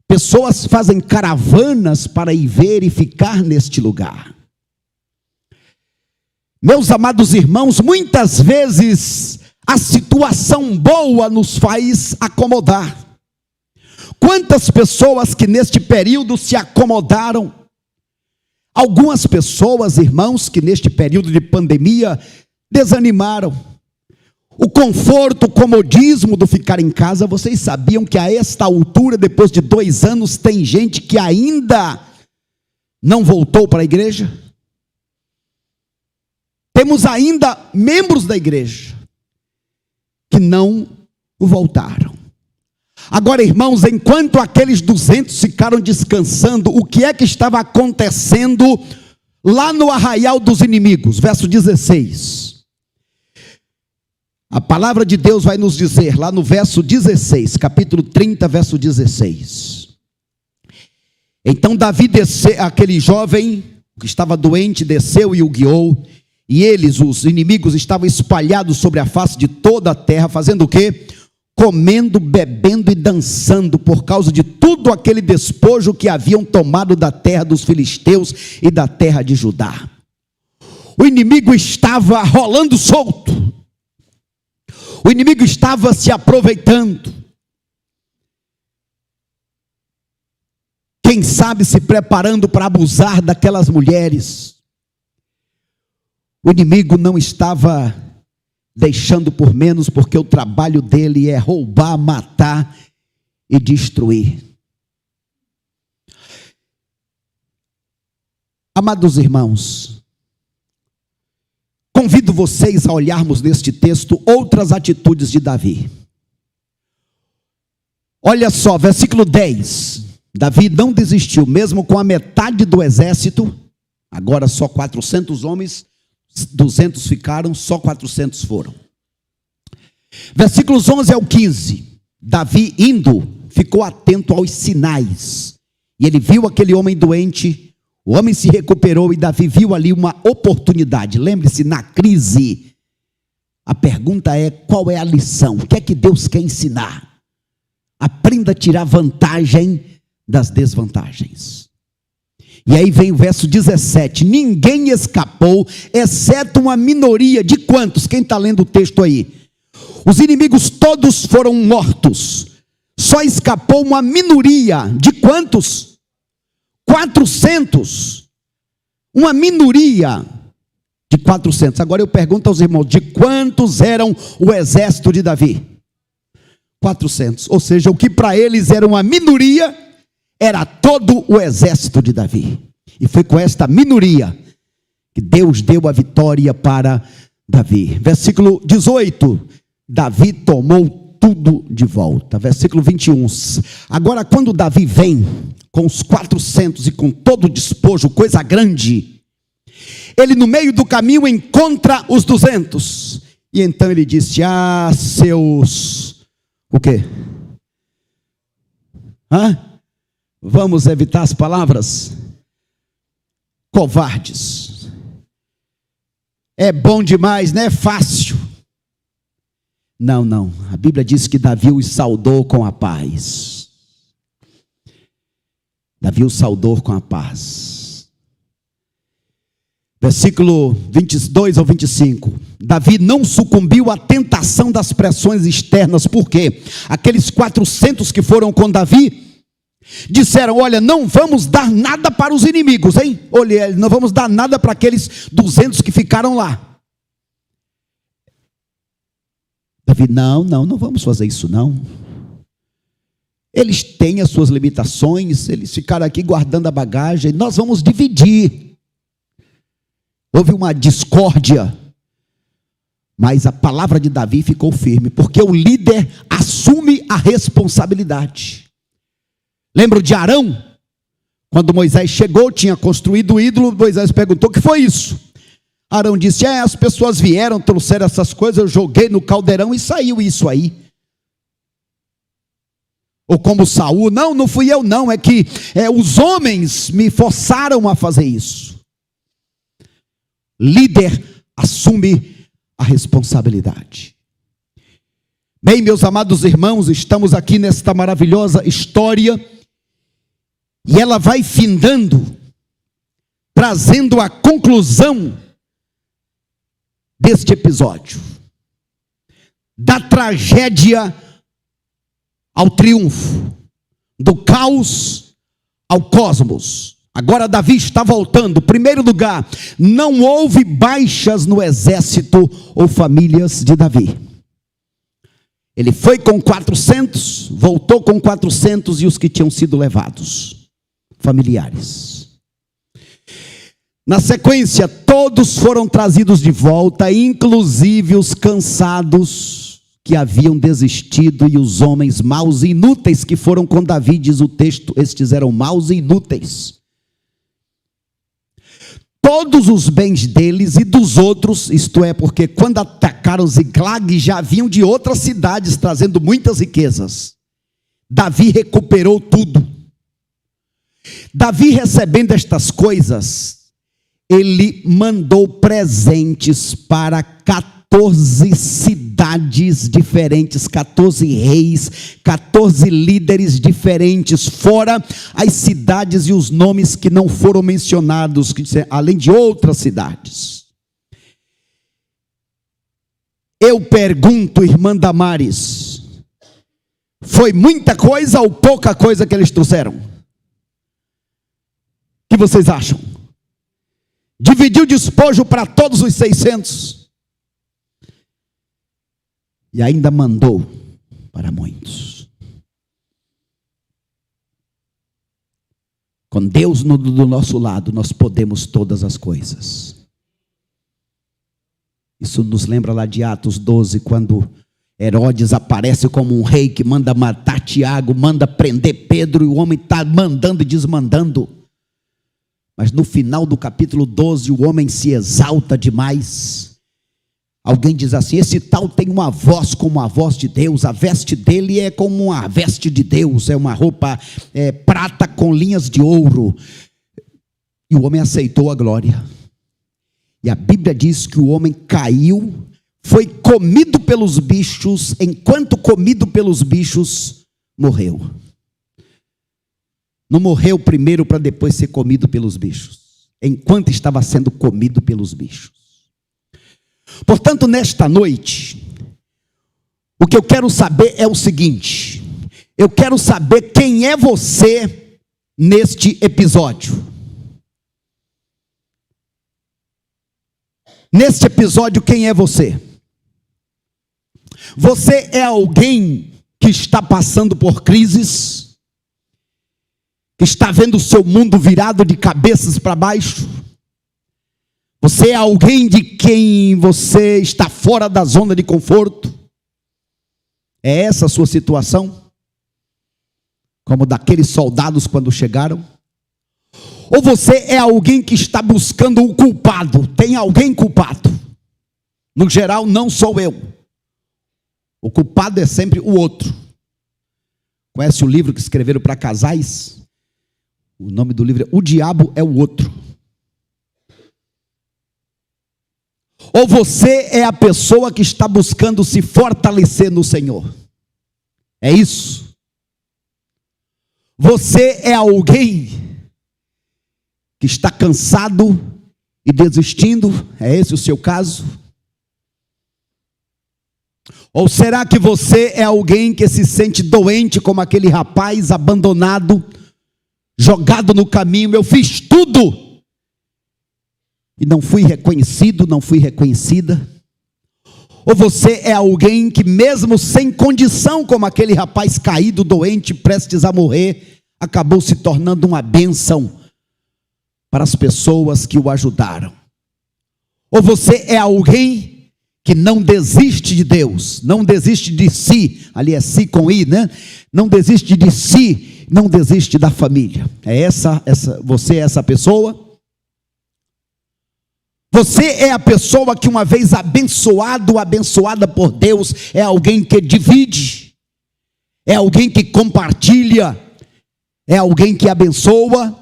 Pessoas fazem caravanas para ir ver e ficar neste lugar. Meus amados irmãos, muitas vezes a situação boa nos faz acomodar. Quantas pessoas que neste período se acomodaram? Algumas pessoas, irmãos, que neste período de pandemia desanimaram. O conforto, o comodismo do ficar em casa. Vocês sabiam que a esta altura, depois de 2 anos, tem gente que ainda não voltou para a igreja? Temos ainda membros da igreja que não voltaram. Agora, irmãos, enquanto aqueles 200 ficaram descansando, o que é que estava acontecendo lá no arraial dos inimigos? Verso 16. A palavra de Deus vai nos dizer, lá no verso 16, capítulo 30, verso 16. Então Davi desceu, aquele jovem que estava doente, desceu e o guiou, e eles, os inimigos, estavam espalhados sobre a face de toda a terra, fazendo o quê? Comendo, bebendo e dançando, por causa de tudo aquele despojo que haviam tomado da terra dos filisteus e da terra de Judá. O inimigo estava rolando solto. O inimigo estava se aproveitando. Quem sabe se preparando para abusar daquelas mulheres. O inimigo não estava deixando por menos, porque o trabalho dele é roubar, matar e destruir. Amados irmãos, convido vocês a olharmos neste texto outras atitudes de Davi. Olha só, versículo 10. Davi não desistiu, mesmo com a metade do exército, agora só 400 homens, 200 ficaram, só 400 foram. Versículos 11 ao 15. Davi indo, ficou atento aos sinais. E ele viu aquele homem doente, o homem se recuperou e Davi viu ali uma oportunidade. Lembre-se, na crise, a pergunta é: qual é a lição? O que é que Deus quer ensinar? Aprenda a tirar vantagem das desvantagens. E aí vem o verso 17: ninguém escapou, exceto uma minoria. De quantos? Quem está lendo o texto aí? Os inimigos todos foram mortos, só escapou uma minoria. De quantos? 400. Uma minoria de 400. Agora eu pergunto aos irmãos: de quantos eram o exército de Davi? 400. Ou seja, o que para eles era uma minoria, era todo o exército de Davi. E foi com esta minoria que Deus deu a vitória para Davi. Versículo 18. Davi tomou tudo de volta. Versículo 21. Agora, quando Davi vem com os 400 e com todo o despojo, coisa grande, ele no meio do caminho encontra os 200. E então ele disse: seus... O quê? Vamos evitar as palavras? Covardes. É bom demais, né? É fácil. Não. A Bíblia diz que Davi os saudou com a paz. Davi os saudou com a paz. Versículo 22 ao 25. Davi não sucumbiu à tentação das pressões externas. Por quê? Aqueles 400 que foram com Davi disseram: olha, não vamos dar nada para os inimigos, hein? Olha, não vamos dar nada para aqueles 200 que ficaram lá. Davi: não vamos fazer isso não. Eles têm as suas limitações, eles ficaram aqui guardando a bagagem, nós vamos dividir. Houve uma discórdia, mas a palavra de Davi ficou firme, porque o líder assume a responsabilidade. Lembra de Arão? Quando Moisés chegou, tinha construído o ídolo, Moisés perguntou: o que foi isso? Arão disse: as pessoas vieram, trouxeram essas coisas, eu joguei no caldeirão e saiu isso aí. Ou como Saul: não fui eu não, é que os homens me forçaram a fazer isso. Líder assume a responsabilidade. Bem, meus amados irmãos, estamos aqui nesta maravilhosa história, e ela vai findando, trazendo a conclusão deste episódio, da tragédia ao triunfo, do caos ao cosmos. Agora Davi está voltando. Primeiro lugar, não houve baixas no exército ou famílias de Davi. Ele foi com 400, voltou com 400 e os que tinham sido levados, familiares. Na sequência, todos foram trazidos de volta, inclusive os cansados que haviam desistido e os homens maus e inúteis que foram com Davi, diz o texto, estes eram maus e inúteis. Todos os bens deles e dos outros, isto é, porque quando atacaram Ziclag já vinham de outras cidades trazendo muitas riquezas. Davi recuperou tudo. Davi, recebendo estas coisas, ele mandou presentes para 14 cidades diferentes, 14 reis, 14 líderes diferentes, fora as cidades e os nomes que não foram mencionados, além de outras cidades. Eu pergunto, irmã Damares, foi muita coisa ou pouca coisa que eles trouxeram? O que vocês acham? Dividiu o despojo para todos os 600. E ainda mandou para muitos. Com Deus do nosso lado, nós podemos todas as coisas. Isso nos lembra lá de Atos 12, quando Herodes aparece como um rei que manda matar Tiago, manda prender Pedro, e o homem está mandando e desmandando. Mas no final do capítulo 12, o homem se exalta demais. Alguém diz assim: esse tal tem uma voz como a voz de Deus, a veste dele é como uma veste de Deus, é uma roupa prata com linhas de ouro. E o homem aceitou a glória. E a Bíblia diz que o homem caiu, foi comido pelos bichos, enquanto comido pelos bichos, morreu. Não morreu primeiro para depois ser comido pelos bichos, enquanto estava sendo comido pelos bichos. Portanto, nesta noite, o que eu quero saber é o seguinte: eu quero saber quem é você neste episódio. Neste episódio, quem é você? Você é alguém que está passando por crises, que está vendo o seu mundo virado de cabeças para baixo? Você é alguém de quem você está fora da zona de conforto? É essa a sua situação? Como daqueles soldados quando chegaram? Ou você é alguém que está buscando o culpado? Tem alguém culpado? No geral, não sou eu. O culpado é sempre o outro. Conhece o livro que escreveram para casais? O nome do livro é O Diabo é o Outro. Ou você é a pessoa que está buscando se fortalecer no Senhor? É isso? Você é alguém que está cansado e desistindo? É esse o seu caso? Ou será que você é alguém que se sente doente como aquele rapaz abandonado, jogado no caminho? Eu fiz tudo e não fui reconhecido, não fui reconhecida. Ou você é alguém que mesmo sem condição, como aquele rapaz caído, doente, prestes a morrer, acabou se tornando uma bênção para as pessoas que o ajudaram? Ou você é alguém que não desiste de Deus, não desiste de si, ali é si com i, né? Não desiste de si, não desiste da família. Você é essa pessoa? Você é a pessoa que uma vez abençoado, abençoada por Deus, é alguém que divide, é alguém que compartilha, é alguém que abençoa?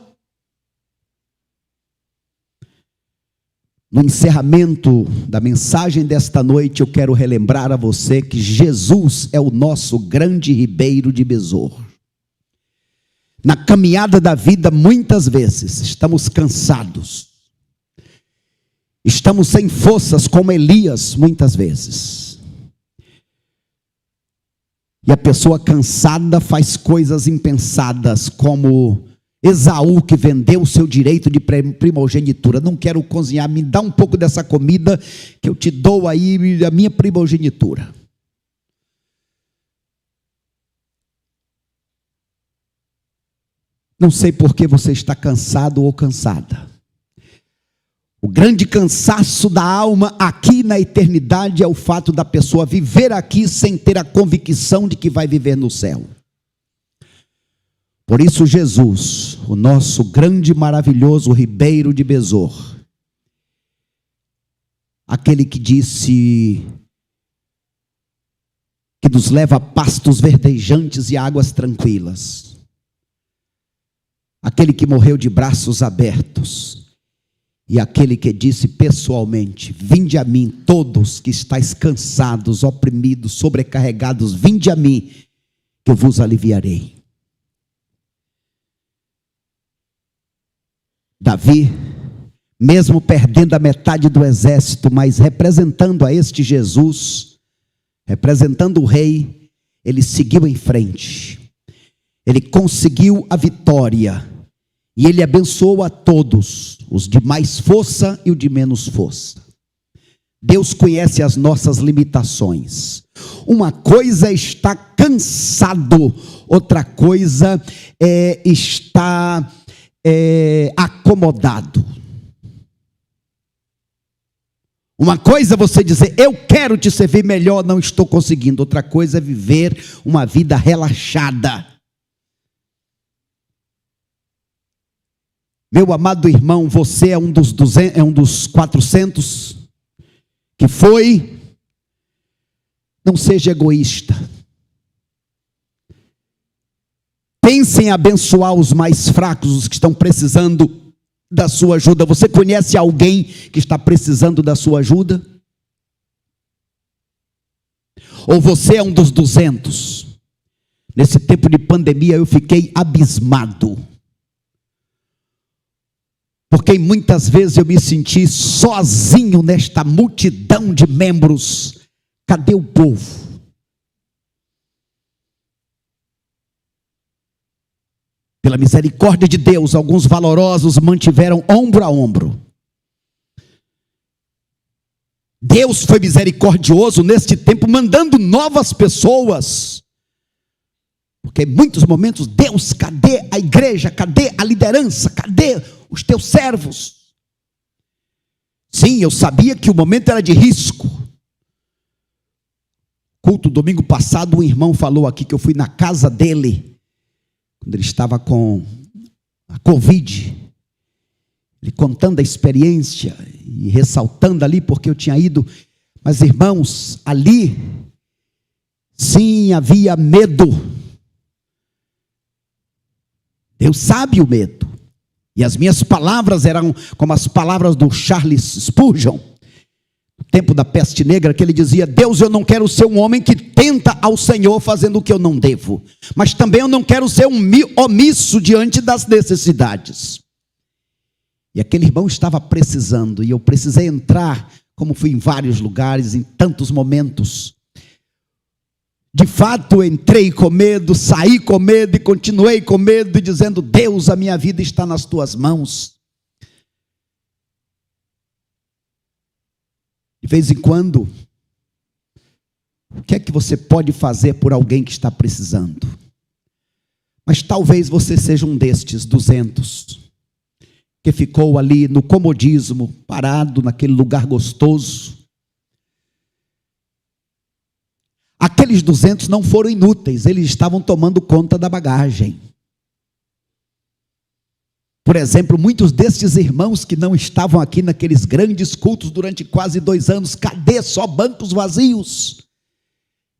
No encerramento da mensagem desta noite, eu quero relembrar a você que Jesus é o nosso grande ribeiro de Besor. Na caminhada da vida, muitas vezes, estamos cansados. Estamos sem forças, como Elias, muitas vezes. E a pessoa cansada faz coisas impensadas, como Esaú, que vendeu o seu direito de primogenitura. Não quero cozinhar, me dá um pouco dessa comida, que eu te dou aí a minha primogenitura. Não sei por que você está cansado ou cansada. O grande cansaço da alma aqui na eternidade é o fato da pessoa viver aqui sem ter a convicção de que vai viver no céu. Por isso Jesus, o nosso grande e maravilhoso ribeiro de Besor, aquele que disse que nos leva a pastos verdejantes e águas tranquilas, aquele que morreu de braços abertos, e aquele que disse pessoalmente: vinde a mim todos que estáis cansados, oprimidos, sobrecarregados, vinde a mim, que eu vos aliviarei. Davi, mesmo perdendo a metade do exército, mas representando a este Jesus, representando o rei, ele seguiu em frente, ele conseguiu a vitória, e ele abençoou a todos, os de mais força e os de menos força. Deus conhece as nossas limitações. Uma coisa é estar cansado, outra coisa é estar acomodado. Uma coisa é você dizer: eu quero te servir melhor, não estou conseguindo. Outra coisa é viver uma vida relaxada. Meu amado irmão, você é um dos 400 que foi. Não seja egoísta. Pense em abençoar os mais fracos, os que estão precisando da sua ajuda. Você conhece alguém que está precisando da sua ajuda? Ou você é um dos 200? Nesse tempo de pandemia eu fiquei abismado, porque muitas vezes eu me senti sozinho nesta multidão de membros. Cadê o povo? Pela misericórdia de Deus, alguns valorosos mantiveram ombro a ombro. Deus foi misericordioso neste tempo, mandando novas pessoas. Porque em muitos momentos, Deus, cadê a igreja? Cadê a liderança? Cadê os teus servos? Sim, eu sabia que o momento era de risco. Culto domingo passado, um irmão falou aqui que eu fui na casa dele, quando ele estava com a Covid. Ele contando a experiência e ressaltando ali porque eu tinha ido. Mas irmãos, ali, sim, havia medo. Deus sabe o medo. E as minhas palavras eram como as palavras do Charles Spurgeon, no tempo da peste negra, que ele dizia: Deus, eu não quero ser um homem que tenta ao Senhor fazendo o que eu não devo, mas também eu não quero ser um omisso diante das necessidades. E aquele irmão estava precisando, e eu precisei entrar, como fui em vários lugares, em tantos momentos. De fato, entrei com medo, saí com medo e continuei com medo, dizendo: Deus, a minha vida está nas tuas mãos. De vez em quando, o que é que você pode fazer por alguém que está precisando? Mas talvez você seja um destes 200 que ficou ali no comodismo, parado naquele lugar gostoso. Aqueles 200 não foram inúteis, eles estavam tomando conta da bagagem. Por exemplo, muitos destes irmãos que não estavam aqui naqueles grandes cultos durante quase 2 anos, cadê? Só bancos vazios.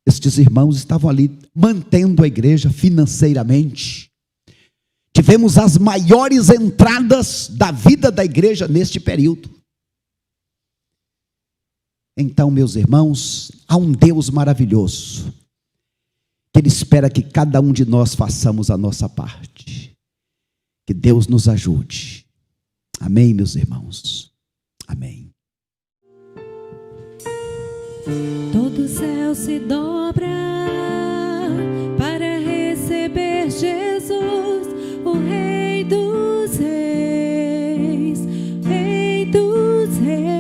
Estes irmãos estavam ali mantendo a igreja financeiramente. Tivemos as maiores entradas da vida da igreja neste período. Então, meus irmãos, há um Deus maravilhoso, que Ele espera que cada um de nós façamos a nossa parte. Que Deus nos ajude. Amém, meus irmãos? Amém.
Todo o céu se dobra para receber Jesus, o Rei dos Reis, Rei dos Reis.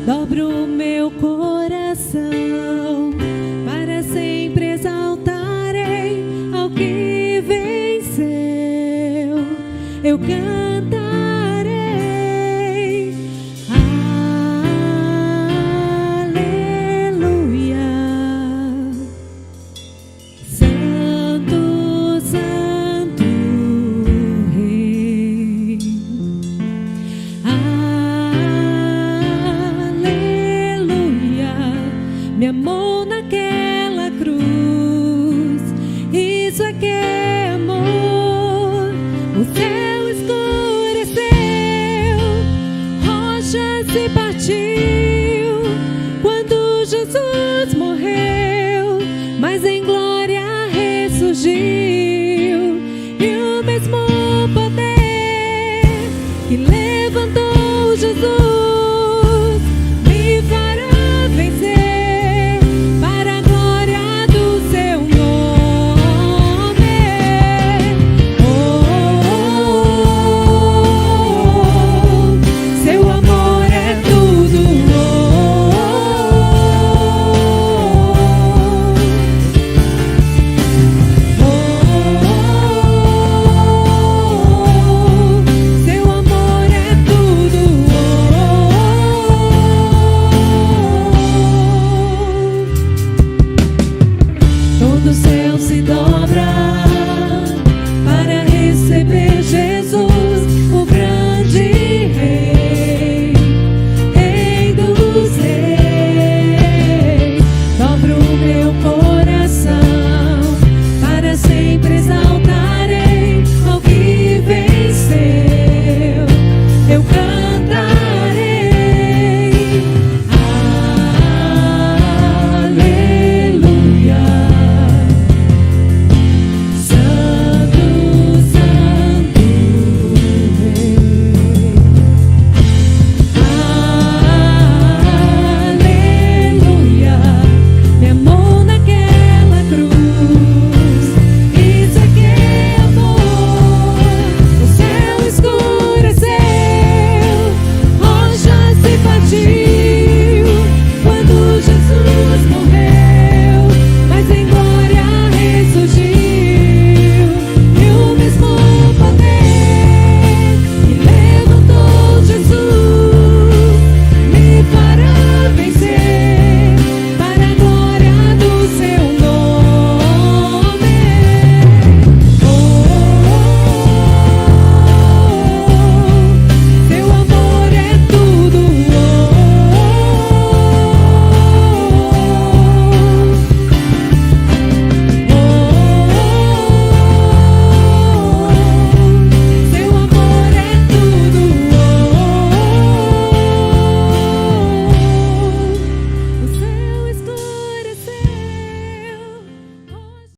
Dobro o meu coração para sempre exaltarei ao que venceu. Eu cantarei, aleluia. Santo, Santo Rei, aleluia. Me amou naquela cruz, isso é que é amor. O céu escureceu, rocha se partiu, quando Jesus morreu, mas em glória ressurgiu. E o mesmo poder que levantou Jesus me fará vencer para a glória do seu nome. Seu amor é tudo. Seu amor é tudo. Todo o céu se dobra